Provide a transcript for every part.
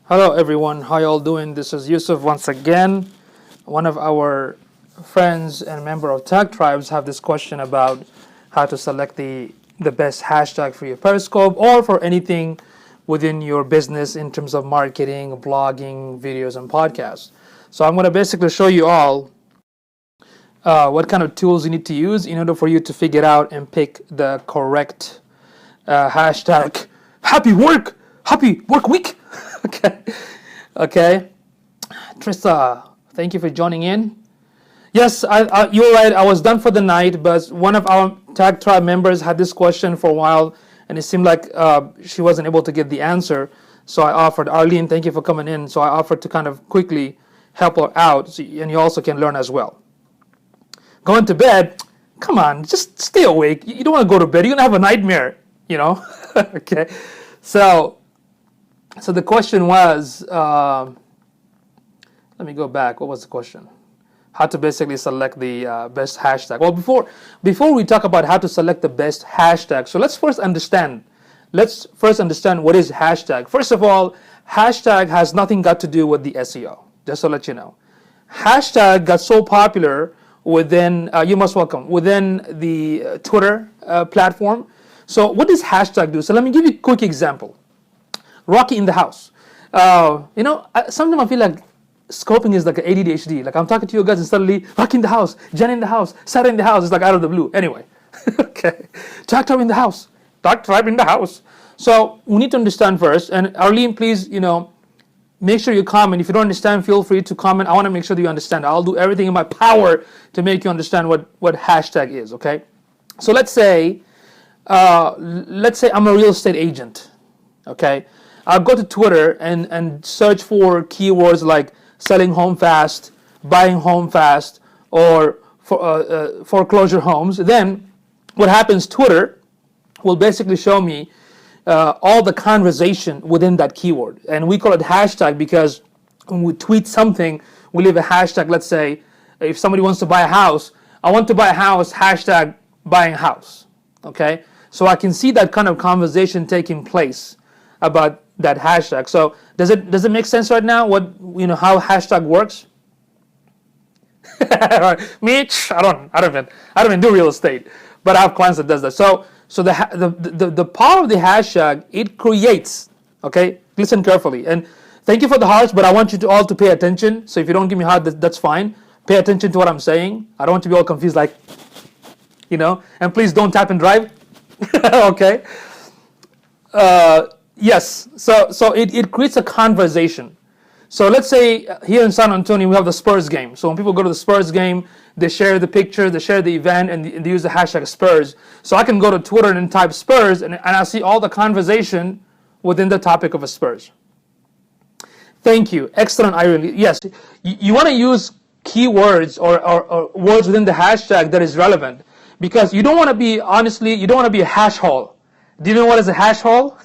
Hello everyone, how y'all doing? This is Yusuf once again. One of our friends and member of Tag Tribes have this question about how to select the best hashtag for your Periscope or for anything within your business in terms of marketing, blogging, videos, and podcasts. So I'm going to basically show you all what kind of tools you need to use in order for you to figure out and pick the correct hashtag. Happy work week. Okay. Trista, thank you for joining in. Yes, you're right. I was done for the night, but one of our Tag Tribe members had this question for a while, and it seemed like she wasn't able to get the answer. So I offered, Arlene, thank you for coming in. So I offered to kind of quickly help her out, and you also can learn as well. Going to bed, come on, just stay awake. You don't want to go to bed. You're going to have a nightmare, Okay. So the question was, let me go back. What was the question? How to basically select the best hashtag. Well, before we talk about how to select the best hashtag, so let's first understand what is hashtag. First of all, hashtag has nothing got to do with the SEO, just to let you know. Hashtag got so popular within, within the Twitter platform. So what does hashtag do? So let me give you a quick example. Rocky in the house. Sometimes I feel like scoping is like an ADHD. Like I'm talking to you guys and suddenly Rocky in the house, Jen in the house, Sarah in the house. It's like out of the blue. Anyway, okay. Tag Tribe in the house. Tag Tribe in the house. So we need to understand first. And Arlene, please, make sure you comment. If you don't understand, feel free to comment. I want to make sure that you understand. I'll do everything in my power to make you understand what hashtag is. Okay. So let's say I'm a real estate agent. Okay. I'll go to Twitter and search for keywords like selling home fast, buying home fast, or foreclosure homes. Then what happens, Twitter will basically show me all the conversation within that keyword. And we call it hashtag because when we tweet something, we leave a hashtag. Let's say if somebody wants to buy a house, I want to buy a house, hashtag buying house. Okay? So I can see that kind of conversation taking place about that hashtag. So does it make sense right now? How hashtag works? Me, I don't even do real estate, but I have clients that does that. So the power of the hashtag, it creates. Okay, listen carefully, and thank you for the hearts, but I want you to all to pay attention. So if you don't give me heart, that's fine. Pay attention to what I'm saying. I don't want to be all confused, and please don't tap and drive. Okay. Yes, so it creates a conversation. So let's say here in San Antonio we have the Spurs game. So when people go to the Spurs game, they share the picture, they share the event, and they use the hashtag Spurs. So I can go to Twitter and type Spurs, and I see all the conversation within the topic of a Spurs. Thank you. Excellent, Irene. Yes, you want to use keywords or words within the hashtag that is relevant, because you don't want to be a hash hole. Do you know what is a hash hole?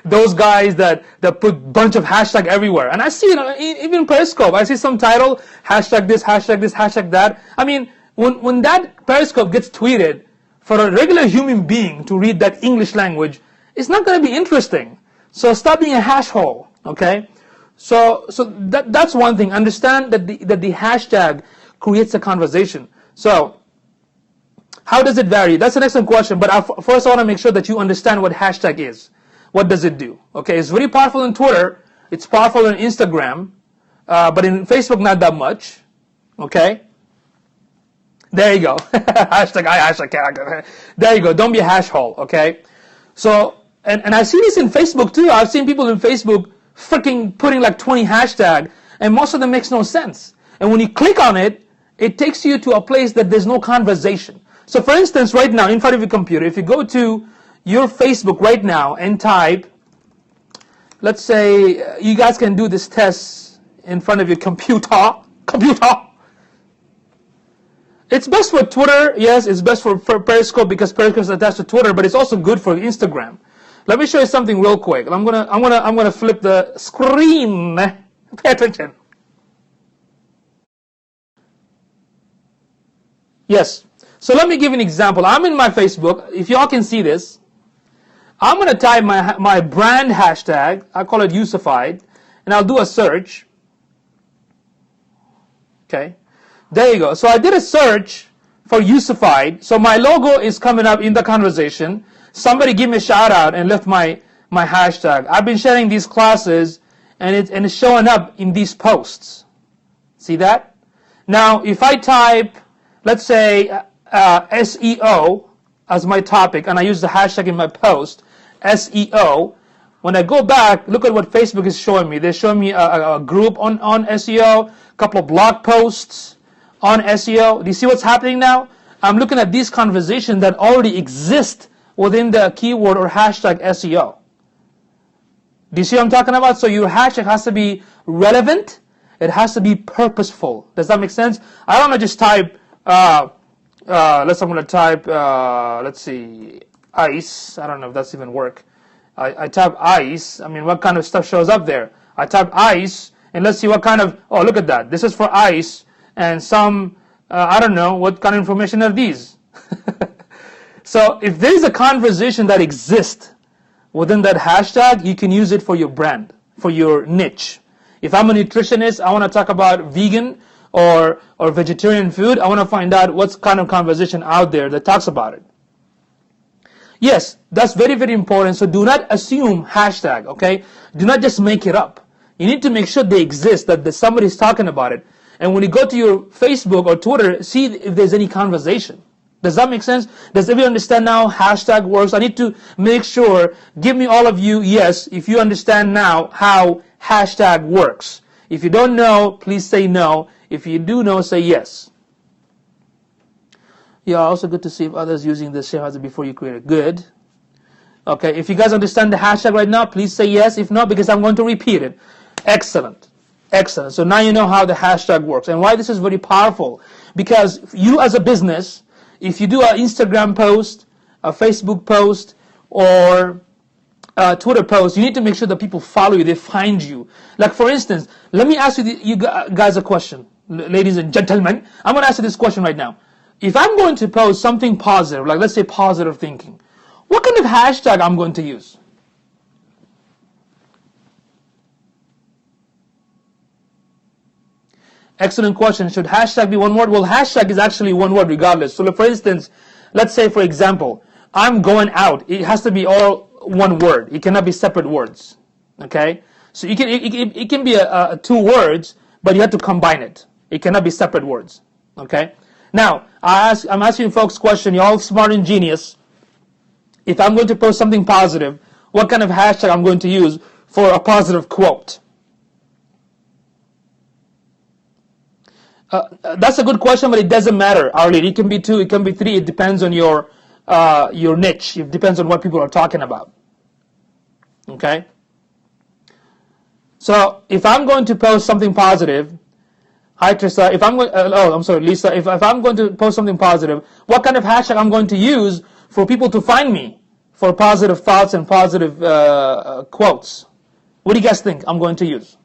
Those guys that put bunch of hashtag everywhere. And I see, even Periscope, I see some title, hashtag this, hashtag that. I mean, when that Periscope gets tweeted, for a regular human being to read that English language, it's not going to be interesting. So stop being a hash hole, okay? So that's one thing. Understand that the hashtag creates a conversation. So how does it vary? That's an excellent question, but first I want to make sure that you understand what hashtag is. What does it do? Okay, it's very powerful in Twitter. It's powerful in Instagram, but in Facebook not that much. Okay, there you go. hashtag. There you go. Don't be a hash hole. Okay, so and I see this in Facebook too. I've seen people in Facebook freaking putting like 20 hashtag, and most of them makes no sense. And when you click on it, it takes you to a place that there's no conversation. So for instance, right now in front of your computer, if you go to your Facebook right now and type, let's say you guys can do this test in front of your computer. It's best for Twitter. Yes, it's best for Periscope because Periscope is attached to Twitter, but it's also good for Instagram. Let me show you something real quick. I'm gonna flip the screen. Pay attention. Yes. So let me give you an example. I'm in my Facebook. If y'all can see this, I'm going to type my brand hashtag. I call it Yusufied, and I'll do a search. Okay, there you go. So I did a search for Yusufied. So my logo is coming up in the conversation. Somebody give me a shout out and left my hashtag. I've been sharing these classes, and it's showing up in these posts. See that? Now, if I type, let's say, SEO as my topic, and I use the hashtag in my post, SEO, when I go back, look at what Facebook is showing me. They're showing me a group on SEO, a couple of blog posts on SEO. Do you see what's happening now? I'm looking at these conversations that already exist within the keyword or hashtag SEO. Do you see what I'm talking about? So your hashtag has to be relevant. It has to be purposeful. Does that make sense? I don't want to just type, I'm going to type, let's see, ice. I don't know if that's even work. I type ice. I mean, what kind of stuff shows up there? I type ice, and let's see what kind of, oh, look at that. This is for ice, and some, I don't know, what kind of information are these? So if there is a conversation that exists within that hashtag, you can use it for your brand, for your niche. If I'm a nutritionist, I want to talk about vegan or vegetarian food, I want to find out what's kind of conversation out there that talks about it. Yes, that's very, very important. So do not assume hashtag, okay? Do not just make it up. You need to make sure they exist, that somebody's talking about it. And when you go to your Facebook or Twitter, see if there's any conversation. Does that make sense? Does everyone understand now hashtag works? I need to make sure, give me all of you, yes, if you understand now how hashtag works. If you don't know, please say no. If you do know, say yes. Yeah, also good to see if others using the same hashtag before you create it. Good. Okay, if you guys understand the hashtag right now, please say yes. If not, because I'm going to repeat it. Excellent. Excellent. So now you know how the hashtag works and why this is very powerful. Because you as a business, if you do an Instagram post, a Facebook post, or a Twitter post, you need to make sure that people follow you, they find you. Like for instance, let me ask you guys a question. Ladies and gentlemen, I'm going to ask you this question right now. If I'm going to post something positive, like let's say positive thinking, what kind of hashtag I'm going to use? Excellent question. Should hashtag be one word? Well, hashtag is actually one word regardless. So for instance, let's say for example, I'm going out. It has to be all one word. It cannot be separate words. Okay? So it can be two words, but you have to combine it. It cannot be separate words. Okay? Now, I'm asking folks a question. You're all smart and genius. If I'm going to post something positive, what kind of hashtag I'm going to use for a positive quote? That's a good question, but it doesn't matter, Arlene. It can be 2, it can be 3. It depends on your niche. It depends on what people are talking about. Okay? So, if I'm going to post something positive, hi Trista, Lisa, if I'm going to post something positive, what kind of hashtag I'm going to use for people to find me for positive thoughts and positive quotes? What do you guys think I'm going to use?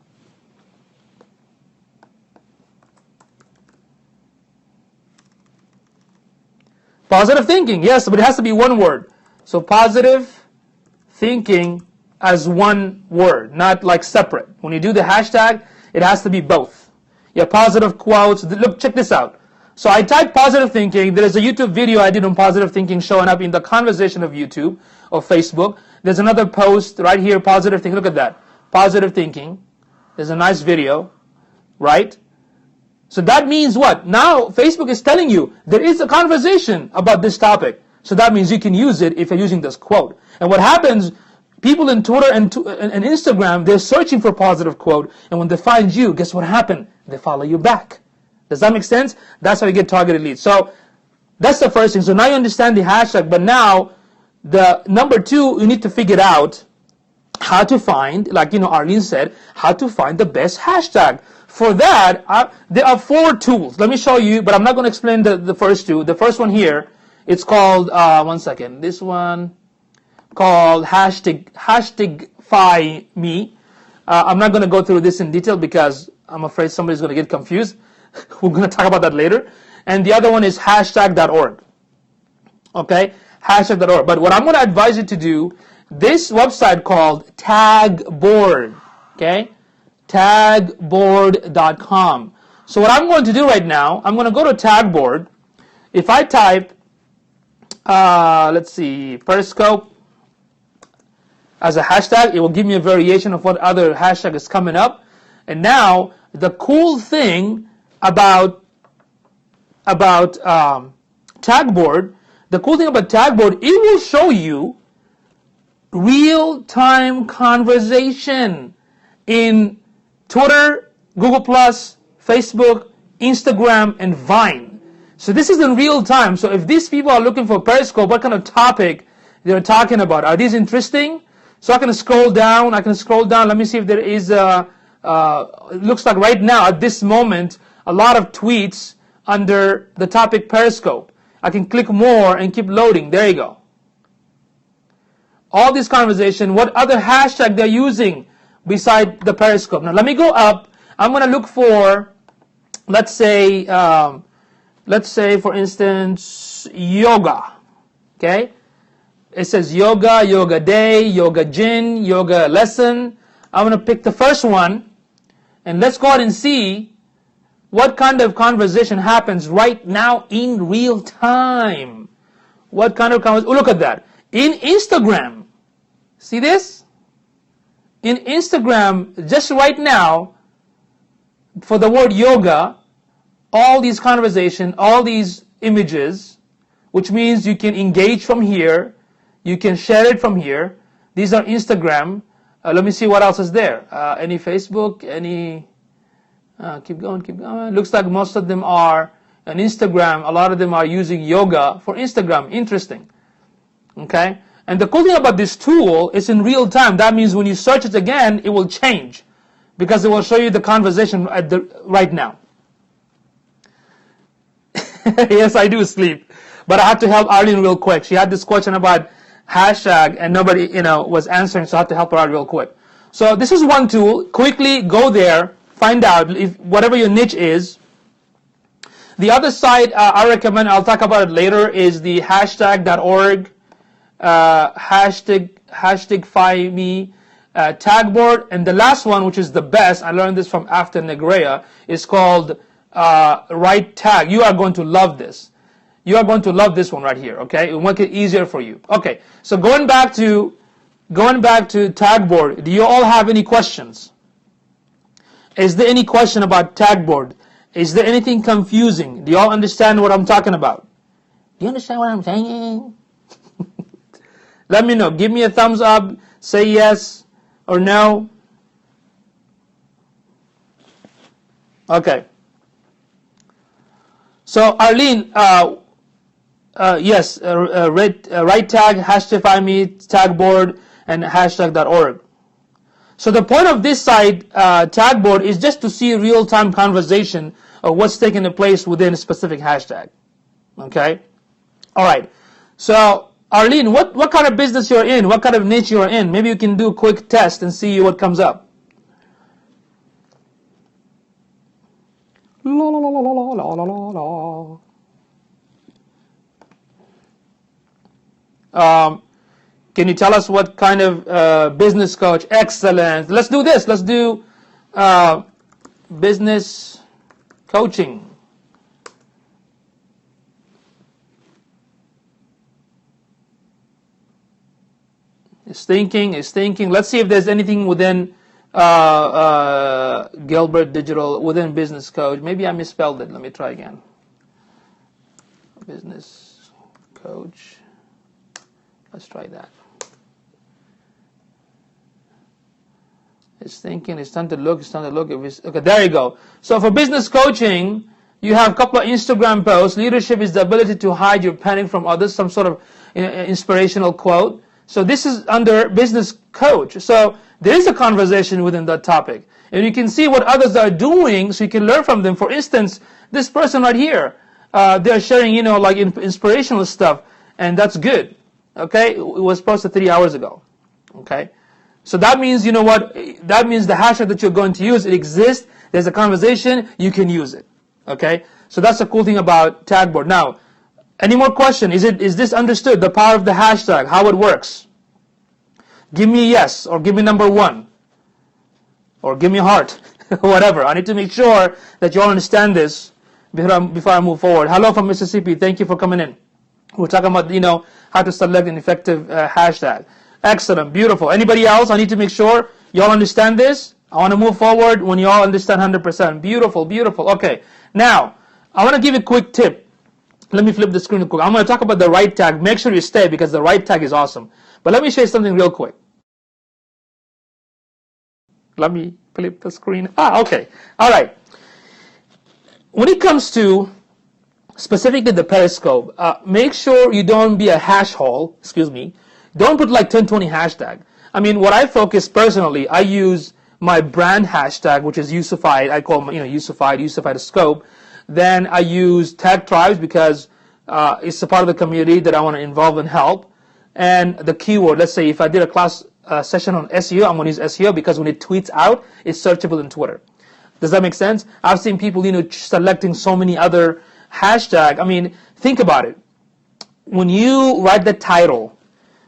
Positive thinking, yes, but it has to be one word. So positive thinking as one word, not like separate. When you do the hashtag, it has to be both. Yeah, positive quotes. Look, check this out. So I typed positive thinking. There is a YouTube video I did on positive thinking showing up in the conversation of YouTube or Facebook. There's another post right here, positive thinking. Look at that. Positive thinking. There's a nice video, right? So that means what? Now Facebook is telling you there is a conversation about this topic. So that means you can use it if you're using this quote. And what happens, people in Twitter and Instagram, they're searching for positive quote. And when they find you, guess what happened? They follow you back. Does that make sense? That's how you get targeted leads. So that's the first thing. So now you understand the hashtag. But now the number 2, you need to figure out how to find, like Arlene said, how to find the best hashtag. For that, there are 4 tools. Let me show you, but I'm not going to explain the first 2. The first one here, it's called, one second, this one called hashtagify me. I'm not going to go through this in detail because I'm afraid somebody's going to get confused. We're going to talk about that later. And the other one is hashtag.org. Okay? Hashtag.org. But what I'm going to advise you to do, this website called Tagboard, okay? Tagboard.com. So what I'm going to do right now, I'm going to go to Tagboard. If I type, let's see, Periscope as a hashtag, it will give me a variation of what other hashtag is coming up. And now, the cool thing about Tagboard, it will show you real-time conversation in Twitter, Google+, Facebook, Instagram, and Vine. So this is in real time. So if these people are looking for Periscope, what kind of topic they're talking about? Are these interesting? So I can scroll down. Let me see if there is it looks like right now, at this moment, a lot of tweets under the topic Periscope. I can click more and keep loading. There you go. All this conversation, what other hashtag they're using beside the Periscope. Now let me go up. I'm going to look for, let's say for instance, yoga. Okay? It says yoga, yoga day, yoga gin, yoga lesson. I'm going to pick the first one, and let's go ahead and see what kind of conversation happens right now in real time. What kind of conversation? Oh, look at that. In Instagram, see this? In Instagram, just right now, for the word yoga, all these conversation, all these images, which means you can engage from here, you can share it from here. These are Instagram. Let me see what else is there. Any Facebook, any, keep going. Looks like most of them are on Instagram. A lot of them are using yoga for Instagram. Interesting. Okay? And the cool thing about this tool is in real time. That means when you search it again, it will change, because it will show you the conversation right now. Yes, I do sleep. But I had to help Arlene real quick. She had this question about hashtag and nobody, was answering, so I had to help her out real quick. So this is one tool. Quickly go there, find out if whatever your niche is. The other site I recommend, I'll talk about it later, is the hashtag.org, hashtag find me, Tagboard, and the last one, which is the best, I learned this from After Negrea, is called Right Tag. You are going to love this. You are going to love this one right here, okay? It will make it easier for you. Okay, so going back to Tagboard, do you all have any questions? Is there any question about Tagboard? Is there anything confusing? Do you all understand what I'm talking about? Do you understand what I'm saying? Let me know. Give me a thumbs up. Say yes or no. Okay. So Arlene, yes, right tag, hashtag find me, Tagboard, and hashtag.org. So the point of this site, Tagboard, is just to see real-time conversation of what's taking place within a specific hashtag. Okay? All right. So Arlene, what kind of business you're in? What kind of niche you're in? Maybe you can do a quick test and see what comes up. La, la, la, la, la, la, la, la. Can you tell us what kind of business coach? Excellent. Let's do this. Let's do business coaching. It's thinking. Let's see if there's anything within Gilbert Digital, within business coach. Maybe I misspelled it. Let me try again. Business coach. Let's try that. It's thinking. It's time to look. Okay, there you go. So for business coaching, you have a couple of Instagram posts. Leadership is the ability to hide your panic from others. Some sort of inspirational quote. So this is under business coach. So there is a conversation within that topic. And you can see what others are doing, so you can learn from them. For instance, this person right here, they're sharing, like inspirational stuff, and that's good. Okay? It was posted 3 hours ago. Okay? So that means, you know what? That means the hashtag that you're going to use, it exists. There's a conversation. You can use it. Okay? So that's the cool thing about Tagboard. Now, any more question? Is this understood? The power of the hashtag, how it works? Give me yes, or give me number 1, or give me a heart, whatever. I need to make sure that you all understand this before I move forward. Hello from Mississippi. Thank you for coming in. We're talking about, how to select an effective hashtag. Excellent, beautiful. Anybody else? I need to make sure you all understand this. I want to move forward when you all understand 100%. Beautiful, beautiful. Okay, now, I want to give you a quick tip. Let me flip the screen real quick. I'm going to talk about the right tag. Make sure you stay because the right tag is awesome. But let me show you something real quick. Let me flip the screen. Okay. All right. When it comes to specifically the Periscope, make sure you don't be a hash hole. Excuse me. Don't put like 1020 hashtag. I mean, what I focus personally, I use my brand hashtag, which is Yusufied. I call Yusufied scope. Then I use tag tribes because it's a part of the community that I want to involve and help. And the keyword, let's say if I did a class session on SEO, I'm going to use SEO because when it tweets out, it's searchable in Twitter. Does that make sense? I've seen people, selecting so many other hashtags. I mean, think about it. When you write the title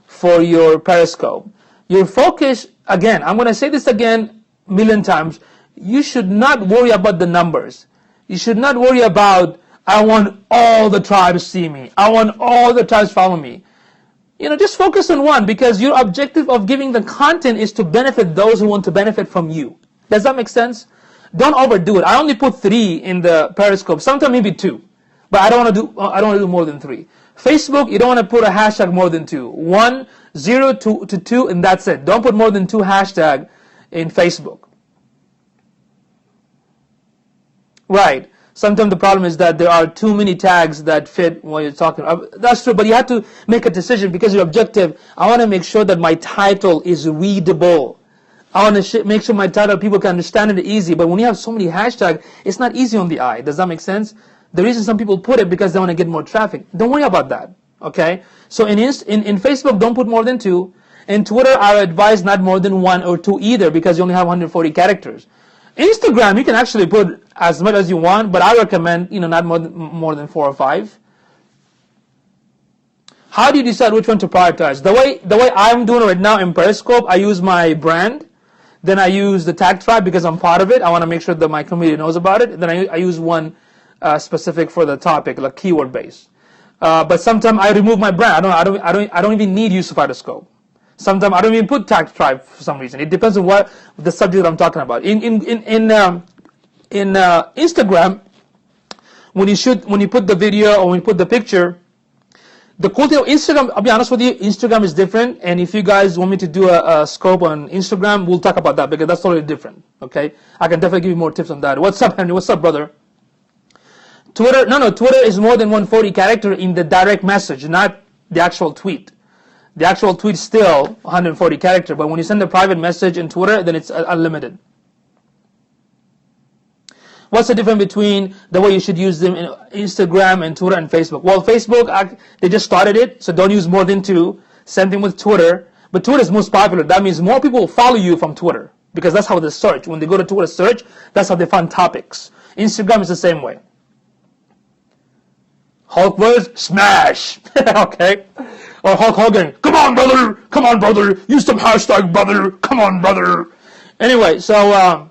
for your Periscope, your focus, again, I'm going to say this again a million times, you should not worry about the numbers. You should not worry about, I want all the tribes to see me. I want all the tribes to follow me. Just focus on one because your objective of giving the content is to benefit those who want to benefit from you. Does that make sense? Don't overdo it. I only put 3 in the Periscope, sometimes maybe 2. But I don't want to do more than 3. Facebook, you don't want to put a hashtag more than 2. 1, 0 to 2, and that's it. Don't put more than 2 hashtags in Facebook. Right. Sometimes the problem is that there are too many tags that fit what you're talking about. That's true, but you have to make a decision because your objective, I want to make sure that my title is readable. I want to make sure my title, people can understand it easy. But when you have so many hashtags, it's not easy on the eye. Does that make sense? The reason some people put it because they want to get more traffic. Don't worry about that. Okay? So in Facebook, don't put more than 2. In Twitter, I advise not more than 1 or 2 either because you only have 140 characters. Instagram, you can actually put as much as you want, but I recommend, not more than 4 or 5. How do you decide which one to prioritize? The way I'm doing it right now in Periscope, I use my brand, then I use the tag tribe because I'm part of it. I want to make sure that my community knows about it. Then I use one specific for the topic, like keyword based. But sometimes I remove my brand. I don't even need Yusufied scope. Sometimes I don't even put tag tribe for some reason. It depends on what the subject I'm talking about. In Instagram, when you put the video or when you put the picture, the cool thing of Instagram, I'll be honest with you, Instagram is different. And if you guys want me to do a scope on Instagram, we'll talk about that because that's totally different. Okay, I can definitely give you more tips on that. What's up, Henry? What's up, brother? Twitter, Twitter is more than 140 character in the direct message, not the actual tweet. The actual tweet is still 140 character, but when you send a private message in Twitter, then it's unlimited. What's the difference between the way you should use them in Instagram and Twitter and Facebook? Well, Facebook, they just started it, so don't use more than 2. Same thing with Twitter. But Twitter is most popular. That means more people will follow you from Twitter because that's how they search. When they go to Twitter search, that's how they find topics. Instagram is the same way. Hulk words, smash. Okay? Or Hulk Hogan, come on, brother, use some hashtag, brother, come on, brother. Anyway, so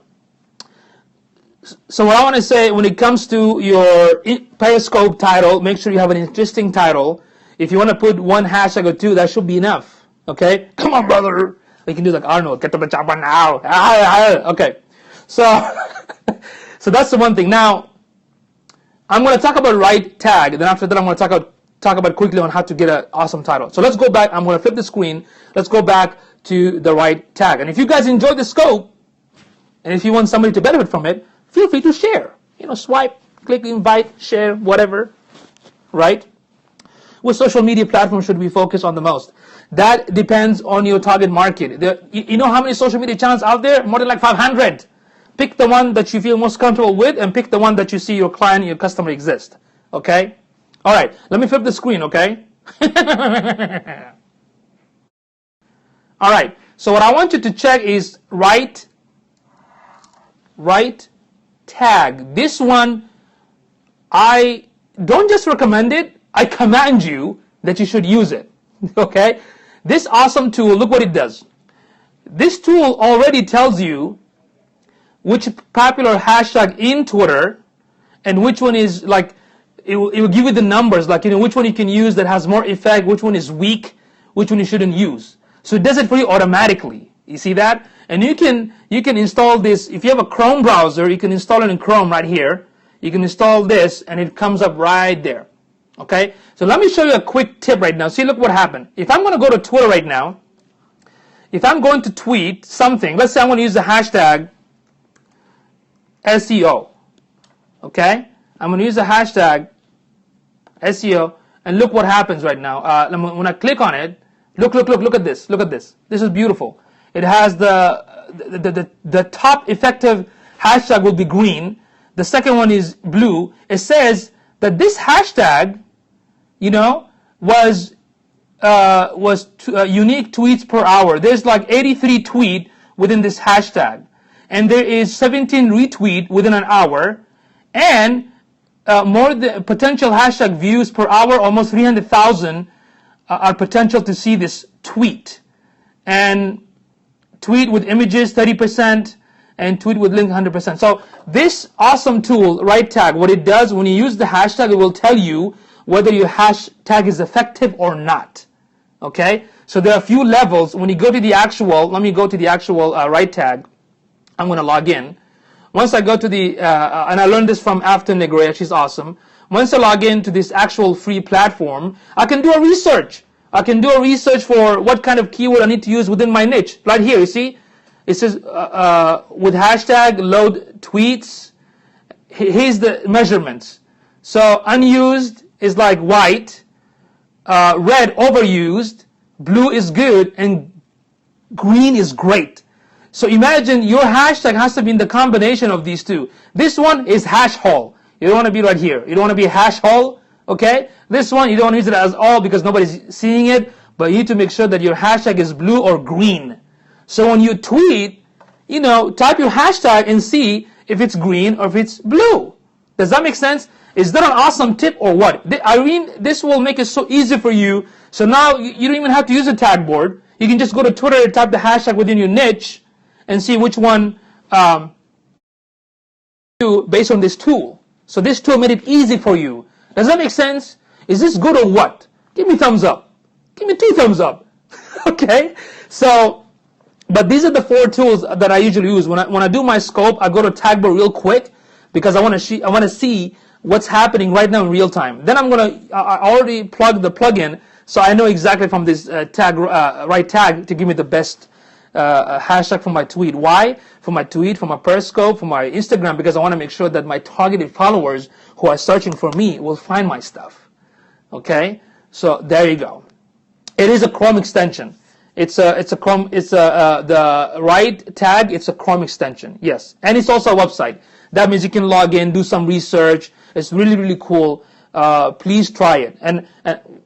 what I want to say when it comes to your Periscope title, make sure you have an interesting title. If you want to put 1 hashtag or 2, that should be enough. Okay? Come on, brother. You can do like Arnold, get to the chopper now. Okay. So, so that's the one thing. Now, I'm going to talk about right tag. Then after that, I'm going to talk about quickly on how to get an awesome title. So let's go back. I'm going to flip the screen. Let's go back to the right tag. And if you guys enjoyed the scope, and if you want somebody to benefit from it, feel free to share. Swipe, click, invite, share, whatever. Right? Which social media platform should we focus on the most? That depends on your target market. You know how many social media channels out there? More than like 500. Pick the one that you feel most comfortable with and pick the one that you see your client, your customer exist. Okay? All right. Let me flip the screen, okay? All right. So what I want you to check is right tag. This one, I don't just recommend it. I command you that you should use it. Okay? This awesome tool, look what it does. This tool already tells you which popular hashtag in Twitter and which one is like, it will give you the numbers, like, which one you can use that has more effect, which one is weak, which one you shouldn't use. So it does it for you automatically. You see that? And you can install this. If you have a Chrome browser, you can install it in Chrome right here. You can install this and it comes up right there. Okay? So let me show you a quick tip right now. See, look what happened. If I'm going to go to Twitter right now, if I'm going to tweet something, let's say I'm going to use the hashtag SEO. Okay? I'm going to use the hashtag SEO, and look what happens right now. When I click on it, look at this. Look at this. This is beautiful. It has the top effective hashtag will be green. The second one is blue. It says that this hashtag, was unique tweets per hour. There's like 83 tweet within this hashtag, and there is 17 retweet within an hour, and more the potential hashtag views per hour, almost 300,000 are potential to see this tweet. And tweet with images 30%, and tweet with link 100%. So this awesome tool, right tag, what it does when you use the hashtag, it will tell you whether your hashtag is effective or not. Okay? So there are a few levels. When you go to the actual, let me go to the actual right tag. I'm going to log in. Once I go to the, and I learned this from After Negrea, she's awesome. Once I log into this actual free platform, I can do a research. I can do a research for what kind of keyword I need to use within my niche. Right here, you see? It says, with hashtag load tweets. Here's the measurements. So unused is like white, red overused, blue is good, and green is great. So imagine your hashtag has to be in the combination of these two. This one is hash haul. You don't want to be right here. You don't want to be hash haul, okay? This one, you don't want to use it as all because nobody's seeing it, but you need to make sure that your hashtag is blue or green. So when you tweet, type your hashtag and see if it's green or if it's blue. Does that make sense? Is that an awesome tip or what? Irene, this will make it so easy for you. So now you don't even have to use a tag board. You can just go to Twitter and type the hashtag within your niche and see which one based on this tool. So this tool made it easy for you. Does that make sense? Is this good or what? Give me thumbs up. Give me 2 thumbs up. Okay? So, but these are the 4 tools that I usually use. When I do my scope, I go to tag board real quick because I want to see what's happening right now in real time. Then I already plugged the plugin, so I know exactly from this right tag to give me the best hashtag for my tweet. Why? For my tweet, for my Periscope, for my Instagram, because I want to make sure that my targeted followers who are searching for me will find my stuff. Okay? So there you go. It is a Chrome extension. It's the right tag. It's a Chrome extension. Yes, and it's also a website. That means you can log in, do some research. It's really, really cool. Please try it. And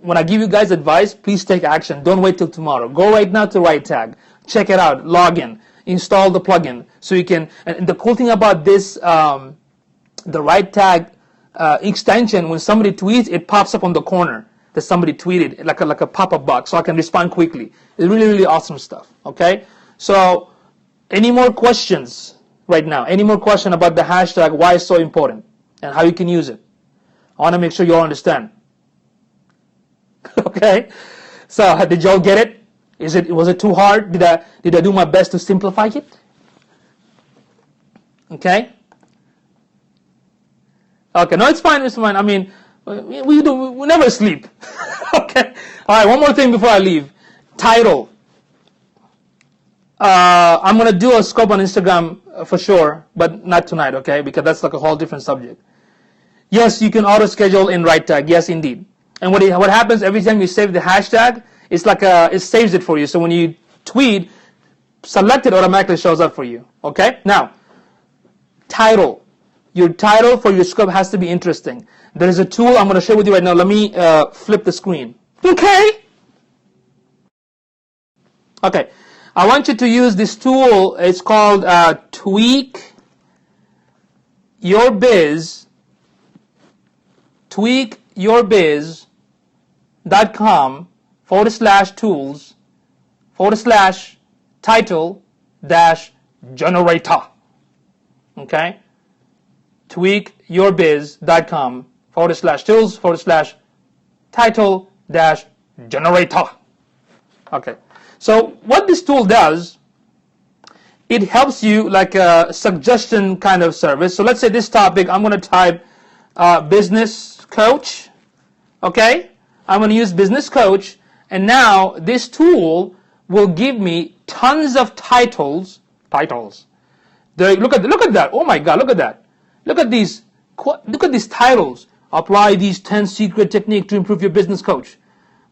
when I give you guys advice, please take action. Don't wait till tomorrow. Go right now to right tag. Check it out. Log in. Install the plugin so you can. And the cool thing about this, the right tag extension, when somebody tweets, it pops up on the corner that somebody tweeted, like a pop-up box, so I can respond quickly. It's really, really awesome stuff. Okay. So, any more questions right now? Any more question about the hashtag? Why it's so important and how you can use it? I want to make sure you all understand. Okay. So, did y'all get it? Was it too hard? Did I do my best to simplify it? Okay. Okay. No, it's fine. It's fine. I mean, we never sleep. Okay. All right. One more thing before I leave. Title. I'm gonna do a scope on Instagram for sure, but not tonight. Okay, because that's like a whole different subject. Yes, you can auto schedule in right tag. Yes, indeed. And what happens every time you save the hashtag? It's like it saves it for you. So when you tweet, select it automatically shows up for you. Okay? Now, title. Your title for your scope has to be interesting. There is a tool I'm going to share with you right now. Let me flip the screen. Okay? Okay. I want you to use this tool. It's called Tweak Your Biz. TweakYourBiz.com/tools/title. title dash generator. Okay? tweakyourbiz.com/tools/title dash generator. Okay. So what this tool does, it helps you like a suggestion kind of service. So let's say this topic, I'm going to type business coach. Okay? I'm going to use business coach, and now this tool will give me tons of titles. Look at that. Oh my God, look at that. Look at these titles. Apply these 10 secret techniques to improve your business coach.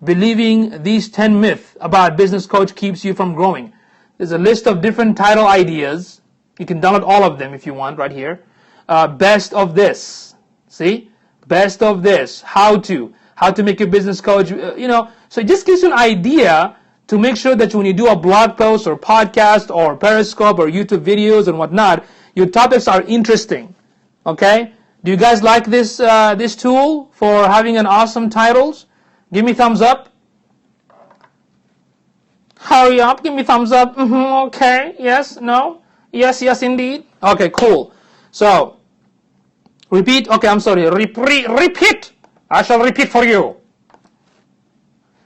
Believing these 10 myths about business coach keeps you from growing. There's a list of different title ideas. You can download all of them if you want right here. Best of this. See? Best of this. How to make your business coach, So it just gives you an idea to make sure that when you do a blog post or podcast or Periscope or YouTube videos and whatnot, your topics are interesting. Okay? Do you guys like this this tool for having an awesome titles? Give me thumbs up. Hurry up, give me thumbs up. Okay, yes, no, yes, indeed. Okay, cool. So, repeat. Okay, I'm sorry. Repeat. I shall repeat for you.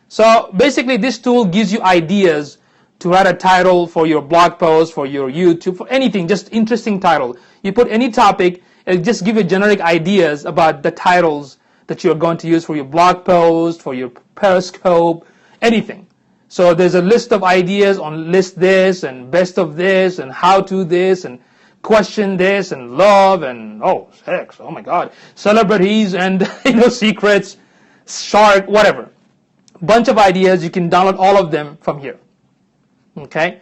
So, basically, this tool gives you ideas to write a title for your blog post, for your YouTube, for anything, just interesting title. You put any topic, it'll just give you generic ideas about the titles that you're going to use for your blog post, for your Periscope, anything. So there's a list of ideas on list this and best of this and how to this and question this and love and sex, oh my God, celebrities and secrets, shark, whatever. Bunch of ideas, you can download all of them from here. Okay?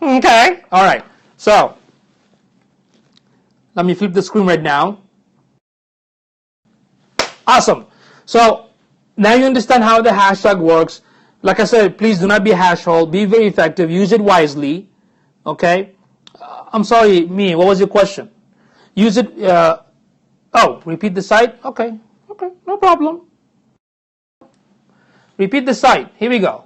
Okay, all right. So let me flip the screen right now. Awesome. So now you understand how the hashtag works. Like I said, please do not be a hasshole. Be very effective. Use it wisely. Okay? I'm sorry, me. What was your question? Use it. Repeat the site? Okay, no problem. Repeat the site. Here we go.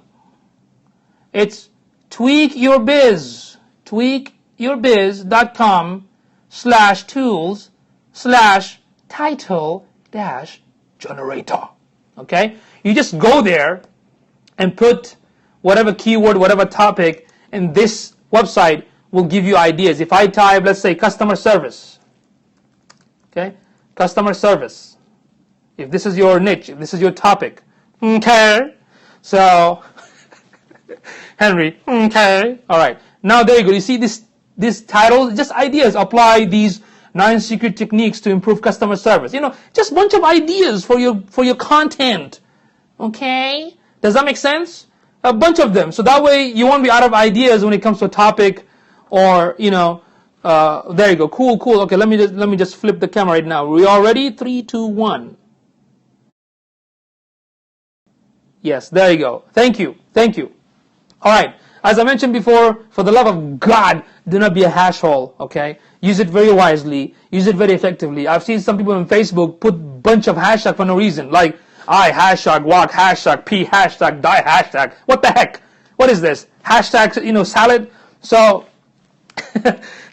It's tweakyourbiz. tweakyourbiz.com/tools/title-generator. Okay? You just go there and put whatever keyword, whatever topic, and this website will give you ideas. If I type, let's say, customer service, okay, customer service, if this is your niche, if this is your topic, okay, so, Henry, okay, all right, now there you go. You see this title, just ideas. Apply these 9 secret techniques to improve customer service. Just a bunch of ideas for your content, okay? Does that make sense? A bunch of them. So that way you won't be out of ideas when it comes to a topic or, there you go. Cool. Okay, let me just flip the camera right now. We all ready? 3, 2, 1. Yes, there you go. Thank you. All right. As I mentioned before, for the love of God, do not be a hasshole, okay? Use it very wisely. Use it very effectively. I've seen some people on Facebook put bunch of hashtag for no reason, like I hashtag walk, hashtag pee, hashtag die, hashtag. What the heck? What is this? Hashtag, salad? So,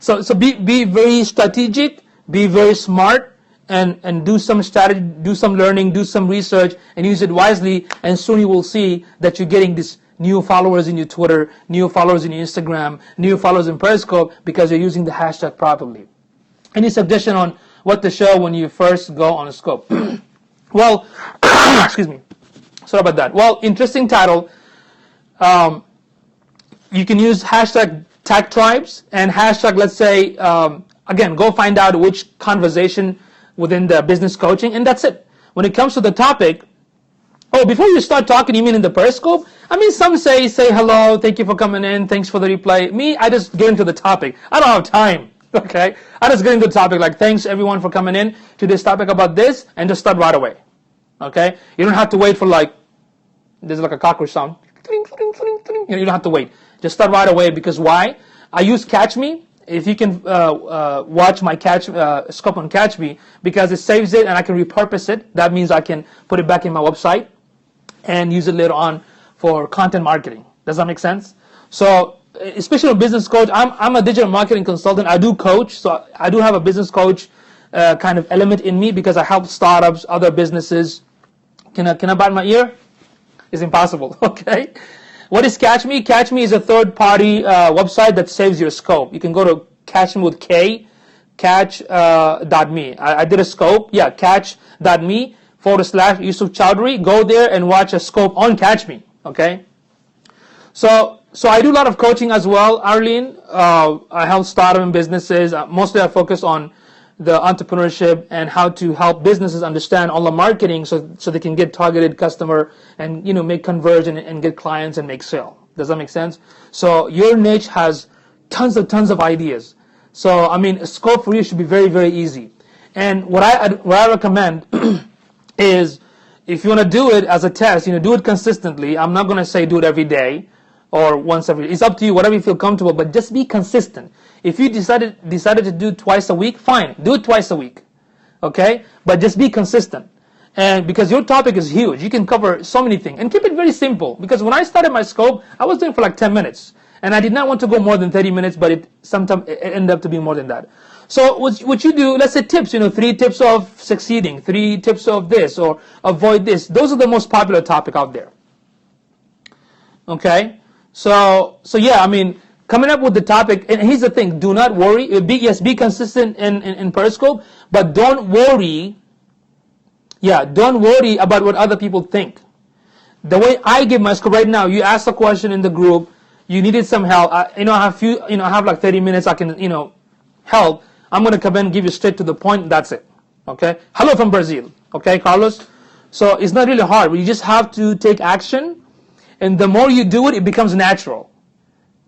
so be very strategic, be very smart, and do some strategy, do some learning, do some research, and use it wisely, and soon you will see that you're getting this new followers in your Twitter, new followers in your Instagram, new followers in Periscope, because you're using the hashtag properly. Any suggestion on what to show when you first go on a scope? Well, excuse me. Sorry about that. Well, interesting title. You can use hashtag tag tribes and hashtag, let's say, again, go find out which conversation within the business coaching, and that's it. When it comes to the topic, before you start talking, you mean in the Periscope? Some say hello, thank you for coming in, thanks for the reply. Me, I just get into the topic. I don't have time, okay? I just get into the topic, like, thanks everyone for coming in to this topic about this, and just start right away, okay? You don't have to wait for, there's like a cockroach sound. You don't have to wait. Just start right away, because why? I use Catch Me. If you can watch my scope on Catch Me, because it saves it and I can repurpose it. That means I can put it back in my website and use it later on for content marketing. Does that make sense? So especially a business coach. I'm a digital marketing consultant. I do coach, so I do have a business coach kind of element in me because I help startups, other businesses. Can I bite my ear? It's impossible. Okay. What is Catch Me? Catch Me is a third-party website that saves your scope. You can go to Catch Me with K, catch.me. I did a scope. Yeah, catch.me/yusufchowdhury. Go there and watch a scope on Catch Me. Okay. So I do a lot of coaching as well, Arlene. I help startup and businesses. Mostly I focus on the entrepreneurship and how to help businesses understand online marketing so they can get targeted customer and make conversion and get clients and make sale. Does that make sense? So your niche has tons of ideas. So I mean, a scope for you should be very, very easy. And what I recommend is, if you want to do it as a test, do it consistently. I'm not going to say do it every day or once every. It's up to you, whatever you feel comfortable. But just be consistent. If you decided to do it twice a week, fine, do it twice a week, okay? But just be consistent, and because your topic is huge, you can cover so many things, and keep it very simple. Because when I started my scope, I was doing for like 10 minutes, and I did not want to go more than 30 minutes, but sometimes it ended up to be more than that. So what you do, let's say tips, 3 tips of succeeding, 3 tips of this, or avoid this. Those are the most popular topic out there. Okay, so yeah, I mean, coming up with the topic, and here's the thing: do not worry. Be consistent in Periscope, but don't worry. Yeah, don't worry about what other people think. The way I give my scope right now, you asked a question in the group, you needed some help. I have like 30 minutes. I can help. I'm gonna come in and give you straight to the point. That's it. Okay. Hello from Brazil. Okay, Carlos. So it's not really hard. But you just have to take action, and the more you do it, it becomes natural.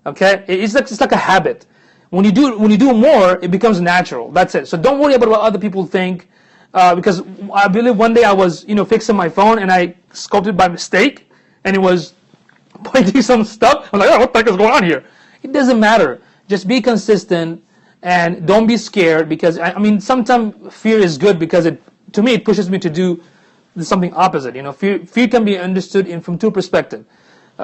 Okay, it's like a habit. When you do more, it becomes natural. That's it. So don't worry about what other people think, because I believe one day I was fixing my phone and I scoped it by mistake, and it was pointing some stuff. I'm like, oh, what the heck is going on here? It doesn't matter. Just be consistent and don't be scared, because I mean sometimes fear is good, because to me it pushes me to do something opposite. Fear can be understood from 2 perspectives.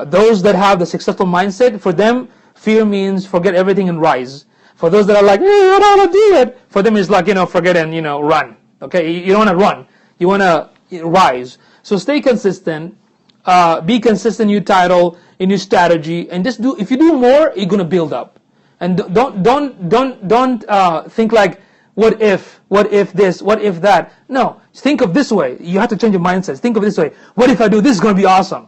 Those that have the successful mindset, for them, fear means forget everything and rise. For those that are like, I don't want to do it, for them it's like, forget and, run. Okay, you don't want to run. You want to rise. So stay consistent. Be consistent in your title, in your strategy, and just do. If you do more, you're going to build up. And don't think like, what if this, what if that. No, think of this way. You have to change your mindset. Think of this way. What if I do this? Is going to be awesome,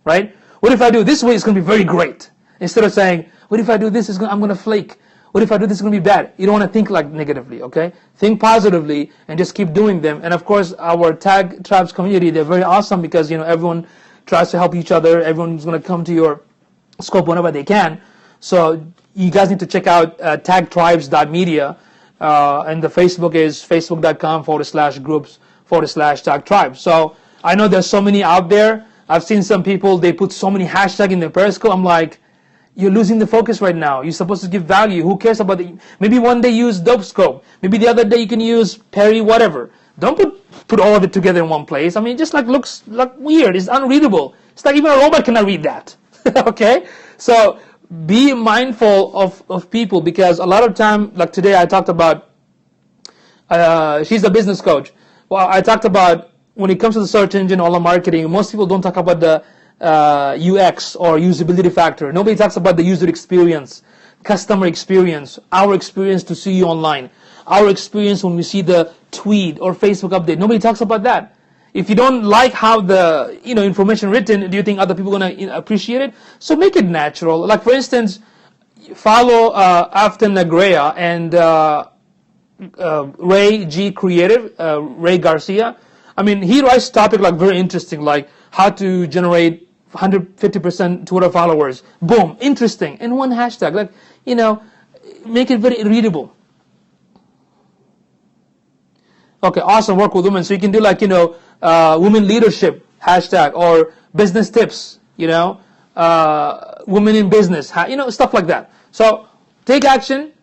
right? What if I do this way? It's going to be very great. Instead of saying, what if I do this? I'm going to flake. What if I do this? It's going to be bad. You don't want to think like negatively, okay? Think positively and just keep doing them. And of course, our Tag Tribes community, they're very awesome, because everyone tries to help each other. Everyone's going to come to your scope whenever they can. So you guys need to check out tagtribes.media, and the Facebook is facebook.com/groups/tagtribes. So I know there's so many out there. I've seen some people, they put so many hashtags in their Periscope. I'm like, you're losing the focus right now. You're supposed to give value. Who cares about maybe one day use Dope Scope. Maybe the other day you can use Perry whatever. Don't put all of it together in one place. I mean, it just looks like weird. It's unreadable. It's like even a robot cannot read that. Okay? So be mindful of people, because a lot of time, like today I talked about, she's a business coach. Well, I talked about, when it comes to the search engine, online marketing, most people don't talk about the UX or usability factor. Nobody talks about the user experience, customer experience, our experience to see you online, our experience when we see the tweet or Facebook update. Nobody talks about that. If you don't like how the information written, do you think other people are going to appreciate it? So make it natural. Like for instance, follow Afton Negrea and Ray G Creative, Ray Garcia. I mean, he writes topic like very interesting, like how to generate 150% Twitter followers. Boom, interesting. And one hashtag, like, make it very readable. Okay, awesome work with women. So you can do like, women leadership hashtag, or business tips, women in business, stuff like that. So take action.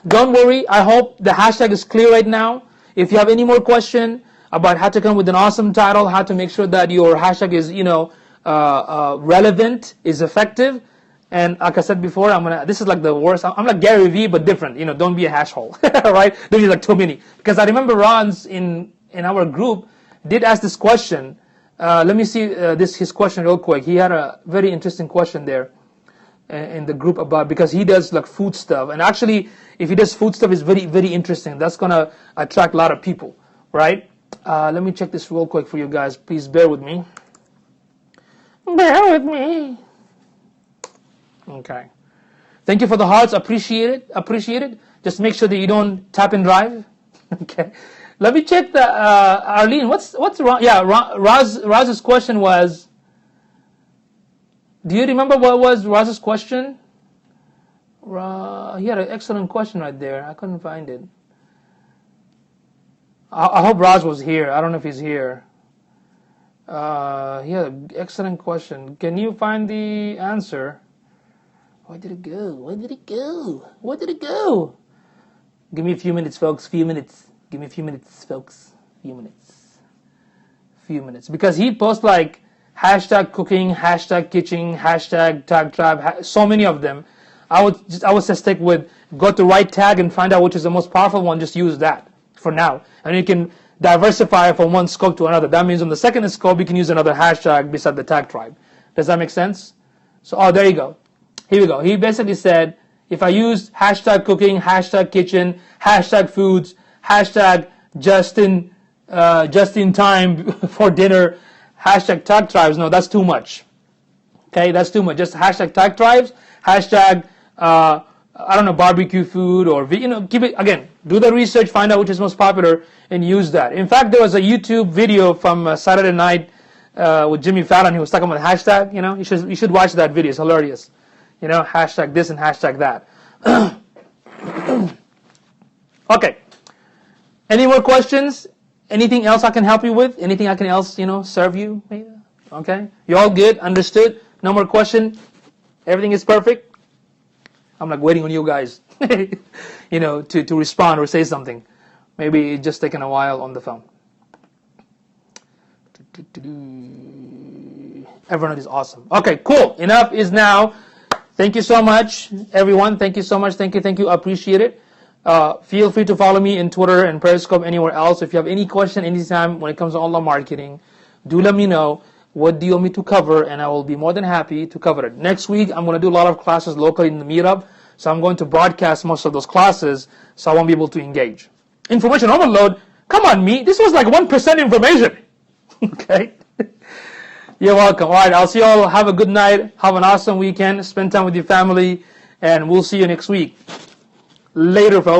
Don't worry. I hope the hashtag is clear right now. If you have any more question about how to come with an awesome title, how to make sure that your hashtag is, relevant, is effective, And like I said before, this is like the worst. I'm like Gary Vee, but different. Don't be a hash hole, right? Don't be like too many. Because I remember Ron's in our group did ask this question. Let me see his question real quick. He had a very interesting question there in the group about, because he does like food stuff. And actually, if he does food stuff, it's very, very interesting. That's going to attract a lot of people, right? Let me check this real quick for you guys. Please bear with me. Bear with me. Okay. Thank you for the hearts. Appreciate it. Just make sure that you don't tap and drive. Okay. Let me check the Arlene. What's wrong? Yeah, Raz's question was. Do you remember what was Raz's question? He had an excellent question right there. I couldn't find it. I hope Raz was here. I don't know if he's here. He had an excellent question. Can you find the answer? Where did it go? Give me a few minutes, folks. Give me a few minutes, folks. Few minutes. Because he posts like hashtag cooking, hashtag kitchen, hashtag tag tribe, so many of them. I would just stick with, go to right tag and find out which is the most powerful one. Just use that for now. And you can diversify from one scope to another. That means on the second scope, you can use another hashtag beside the tag tribe. Does that make sense? So, there you go. Here we go. He basically said, if I use hashtag cooking, hashtag kitchen, hashtag foods, hashtag just in time for dinner, hashtag tag tribes, no, that's too much. Okay, that's too much. Just hashtag tag tribes, hashtag, barbecue food, or, keep it, again, do the research, find out which is most popular, and use that. In fact, there was a YouTube video from Saturday night with Jimmy Fallon. He was talking about hashtag, you should watch that video. It's hilarious. Hashtag this and hashtag that. Okay. Any more questions? Anything else I can help you with? Anything I can else, serve you? Maybe? Okay. You all good? Understood? No more question? Everything is perfect? I'm like waiting on you guys, to respond or say something. Maybe it's just taking a while on the phone. Everyone is awesome. Okay, cool. Enough is now. Thank you so much, everyone. Thank you so much. Thank you. I appreciate it. Feel free to follow me in Twitter and Periscope, anywhere else. If you have any question anytime when it comes to online marketing, do let me know. What do you want me to cover? And I will be more than happy to cover it. Next week, I'm going to do a lot of classes locally in the meetup. So I'm going to broadcast most of those classes, so I won't be able to engage. Information overload? Come on, me. This was like 1% information. Okay? You're welcome. All right, I'll see you all. Have a good night. Have an awesome weekend. Spend time with your family. And we'll see you next week. Later, folks.